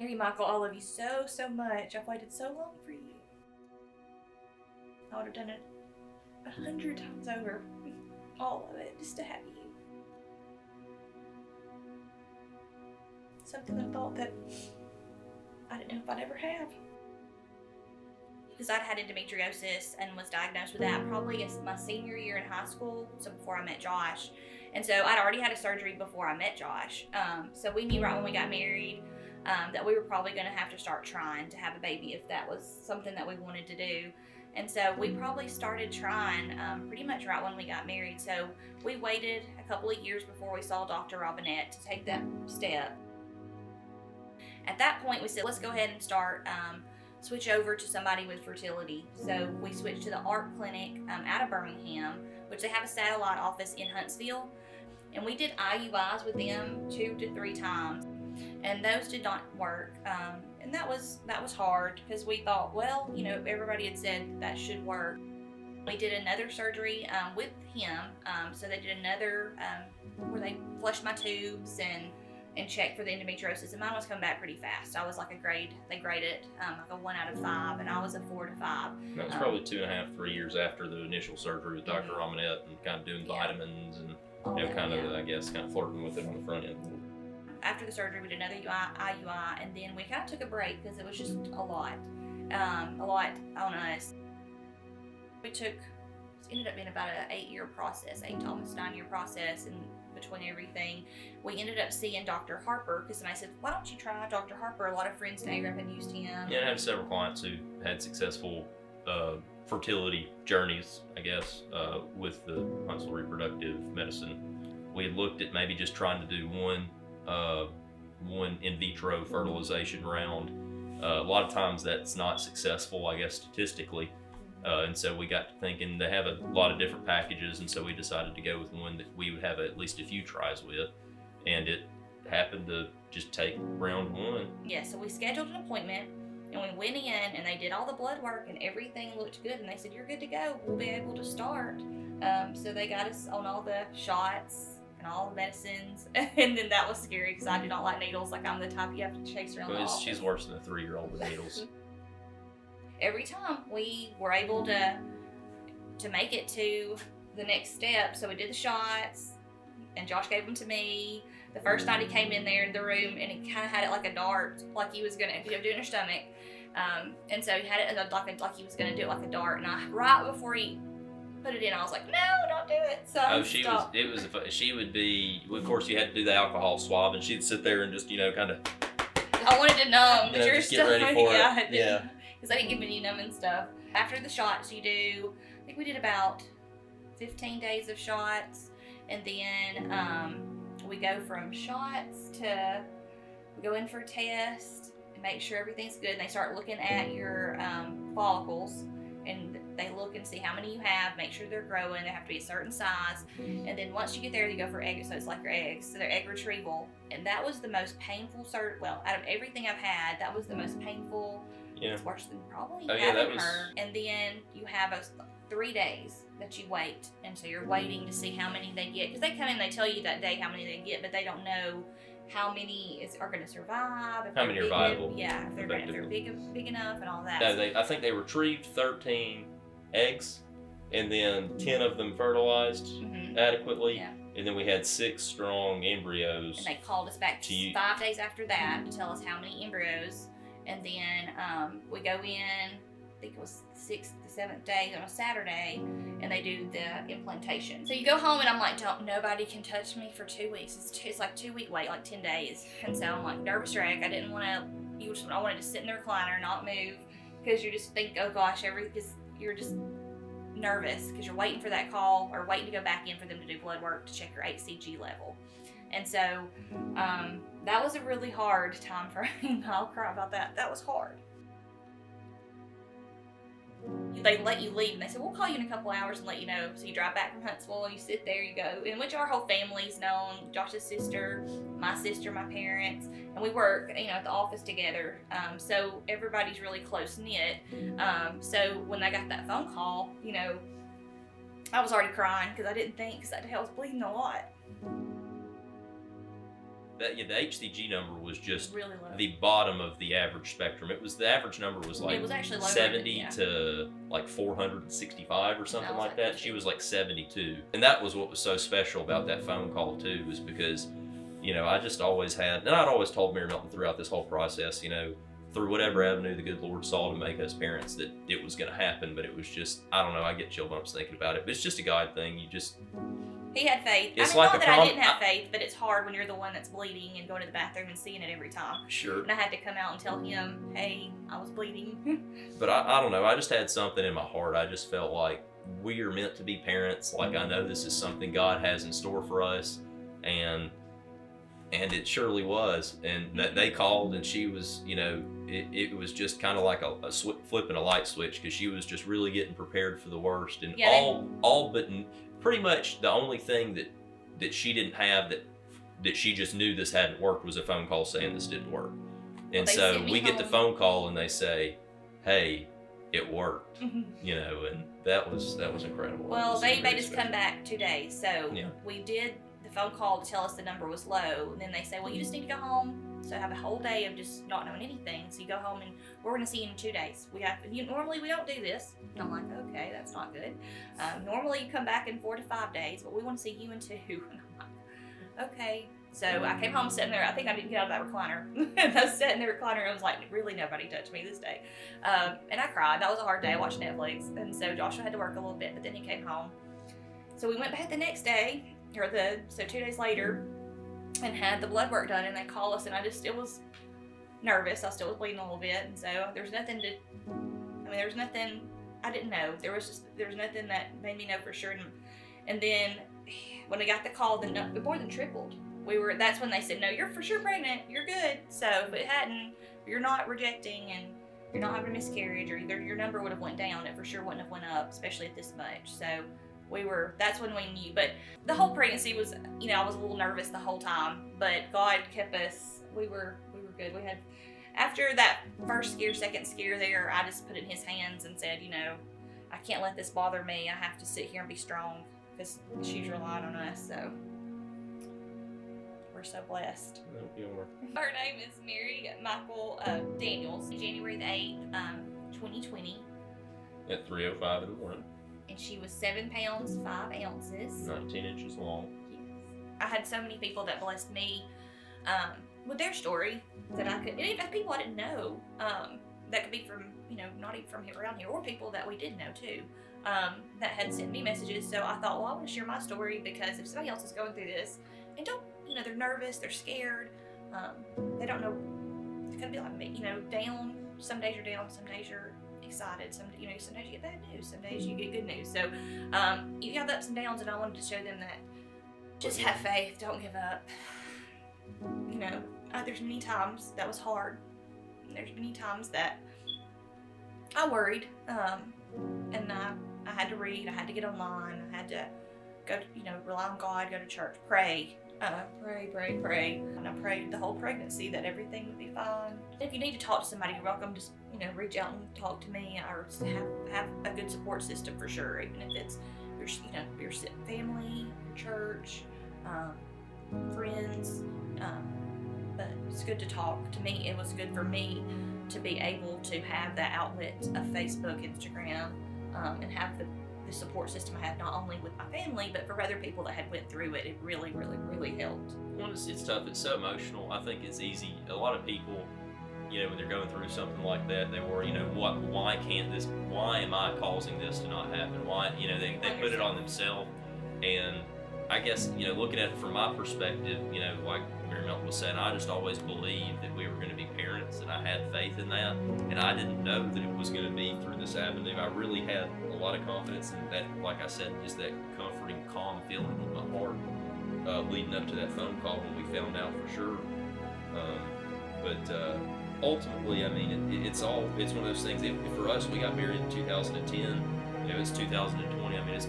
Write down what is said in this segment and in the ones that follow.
Mary Michael, I love you so, so much. I've waited so long for you. I would have done it 100 times over. All of it, just to have you. Something I thought that I didn't know if I'd ever have. Because I'd had endometriosis and was diagnosed with that probably in my senior year in high school, so before I met Josh. And so I'd already had a surgery before I met Josh. So we knew right when we got married that we were probably going to have to start trying to have a baby if that was something that we wanted to do. And so we probably started trying pretty much right when we got married. So we waited a couple of years before we saw Dr. Robinette to take that step. At that point, we said, let's go ahead and start switch over to somebody with fertility. So we switched to the ARC clinic out of Birmingham, which they have a satellite office in Huntsville. And we did IUIs with them 2 to 3 times, and those did not work. And that was hard because we thought, well, you know, everybody had said that should work. We did another surgery with him. So they did another where they flushed my tubes and checked for the endometriosis, and mine was coming back pretty fast. I was like they graded like a 1 out of 5, and I was a 4 to 5. That was probably 2.5, 3 years after the initial surgery with Dr. Robinette, and kind of doing vitamins and I guess kind of flirting with it on the front end. After the surgery, we did another IUI, and then we kind of took a break because it was just a lot on us. It ended up being about an 8-year process, almost 9-year process, and between everything, we ended up seeing Dr. Harper because somebody said, why don't you try Dr. Harper? A lot of friends in ARAP had used him. Yeah, I have several clients who had successful fertility journeys, I guess, with the Huntsville Reproductive Medicine. We had looked at maybe just trying to do one in vitro fertilization round. A lot of times that's not successful, I guess, statistically. And so we got to thinking they have a lot of different packages, and so we decided to go with one that we would have at least a few tries with, and it happened to just take round 1. Yeah, so we scheduled an appointment, and we went in, and they did all the blood work, and everything looked good, and they said, you're good to go, we'll be able to start. So they got us on all the shots and all the medicines, and then that was scary because I do not like needles. Like, I'm the type you have to chase around the office. She's worse than a 3-year-old with needles. Every time we were able to make it to the next step. So we did the shots, and Josh gave them to me. The first night he came in there in the room, and he kind of had it like a dart, like he was gonna do it in her stomach. And so he had it like he was gonna do it like a dart. And right before he put it in, I was like, no, don't do it. So she would be, of course you had to do the alcohol swab, and she'd sit there and just, kind of. I wanted to numb, but you're just still get ready for it. Yeah. Because I didn't give any numbing stuff. After the shots, you do, I think we did about 15 days of shots, and then we go from shots to, we go in for a test and make sure everything's good, and they start looking at your follicles, and they look and see how many you have, make sure they're growing, they have to be a certain size, and then once you get there, you go for egg, so it's like your eggs, so they're egg retrieval, and that was the most painful out of everything I've had, that was the most painful. Yeah. It's worse than probably having her. And then you have 3 days that you wait, and so you're waiting to see how many they get, because they come in, they tell you that day how many they get, but they don't know how many are going to survive. How many are viable? Yeah, if they're big enough and all that. No, I think they retrieved 13 eggs, and then 10 of them fertilized adequately. Yeah. And then we had 6 strong embryos. And they called us back 5 days after that to tell us how many embryos. And then we go in, I think it was the 6th, the 7th day on a Saturday, and they do the implantation. So you go home, and I'm like, nobody can touch me for 2 weeks. It's like 2-week wait, like 10 days. And so I'm like nervous wreck. I didn't want to, I wanted to sit in the recliner, not move, because you just think, oh gosh, because you're just nervous because you're waiting for that call or waiting to go back in for them to do blood work to check your HCG level. And so that was a really hard time for me. I'll cry about that. That was hard. They let you leave, and they said, we'll call you in a couple hours and let you know. So you drive back from Huntsville, and you sit there, you go, in which our whole family's known, Josh's sister, my parents, and we work, at the office together. So everybody's really close-knit. So when I got that phone call, I was already crying because I didn't think, because I was bleeding a lot. the HCG number was just really low. the bottom of the average spectrum. The average number was like it was actually lower 70 than, to like 465 or something No, like that. She was like 72. And that was what was so special about that phone call too, was because, you know, I just always had, and I'd always told Mary Milton throughout this whole process, you know, through whatever avenue the good Lord saw to make us parents, that it was going to happen. But it was just, I don't know, I get chill bumps thinking about it. But it's just a God thing. He had faith. It's I mean, like not a that I didn't have faith, but it's hard when you're the one that's bleeding and going to the bathroom and seeing it every time. Sure. And I had to come out and tell him, hey, I was bleeding. But I don't know, I just had something in my heart. I just felt like we are meant to be parents. Like, I know this is something God has in store for us, and it surely was. And that they called, and she was, you know, it was just kind of like a flipping a light switch, because she was just really getting prepared for the worst. And all but pretty much the only thing that she didn't have that she just knew this hadn't worked was a phone call saying this didn't work. And so we get the phone call and they say, hey, it worked. You know, and that was incredible. Well, they made us come back 2 days. So Yeah. we did the phone call to tell us the number was low. And then they say, well, you just need to go home. So have a whole day of just not knowing anything. So you go home and we're going to see you in 2 days. Normally we don't do this. And I'm like, okay, that's not good. Normally you come back in 4 to 5 days, but we want to see you in 2. And I'm like, okay. So I came home sitting there. I think I didn't get out of that recliner. And I was sitting in the recliner and I was like, really nobody touched me this day. And I cried. That was a hard day. I watched Netflix. And so Joshua had to work a little bit, but then he came home. So we went back the next day, so 2 days later, and had the blood work done. And they called us, and I was nervous. I still was bleeding a little bit. And so there's nothing I didn't know. There was nothing that made me know for sure. And then when we got the call, the more than tripled. That's when they said, no, you're for sure pregnant. You're good. So if it hadn't, you're not rejecting and you're not having a miscarriage, or your number would have went down. It for sure wouldn't have went up, especially at this much. So that's when we knew. But the whole pregnancy was, you know, I was a little nervous the whole time, but God kept us. We were good. We had, after that first scare, second scare there, I just put it in his hands and said, you know, I can't let this bother me. I have to sit here and be strong, because she's relying on us. So we're so blessed. Her name is Mary Michael Daniels. January the 8th, 2020. At 3:05 in the morning. And she was 7 pounds 5 ounces. 19 inches long. Yes. I had so many people that blessed me with their story that I could, and even people I didn't know, that could be from, you know, not even from around here, or people that we did know too, that had sent me messages. So I thought, well, I want to share my story, because if somebody else is going through this and they're nervous, they're scared, they don't know, it's gonna be like me, you know, down. Some days you're down, some days you're excited, some days you get bad news, some days you get good news. So you have the ups and downs, and I wanted to show them that just have faith, don't give up. You know, there's many times that was hard. There's many times that I worried, and I had to read, I had to get online, I had to go, you know, rely on God, go to church, pray. Pray. And I prayed the whole pregnancy that everything would be fine. If you need to talk to somebody, you're welcome to, you know, reach out and talk to me, or have a good support system for sure. Even if it's your family, your church, friends. But it's good to talk. To me, it was good for me to be able to have that outlet of Facebook, Instagram, and have the support system I have, not only with my family, but for other people that had went through it. It really, really, really helped. Well, it's tough. It's so emotional. I think it's easy. A lot of people, you know, when they're going through something like that, they worry, you know, why am I causing this to not happen? Why, you know, they put it on themselves. And I guess, you know, looking at it from my perspective, you know, like Mary Milton was saying, I just always believed that we were going to be parents, and I had faith in that. And I didn't know that it was going to be through this avenue. I really had a lot of confidence in that, like I said, just that comforting, calm feeling in my heart leading up to that phone call when we found out for sure. But ultimately, I mean, it's one of those things. For us, we got married in 2010. You know, it's 2020. I mean,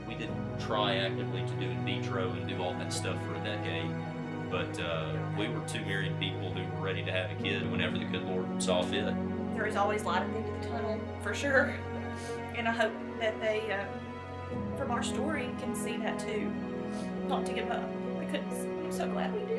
we didn't try actively to do in vitro and do all that stuff for a decade. But we were two married people who were ready to have a kid whenever the good Lord saw fit. There is always light at the end of the tunnel, for sure. And I hope that they, from our story, can see that too. Not to give up, because I'm so glad we did.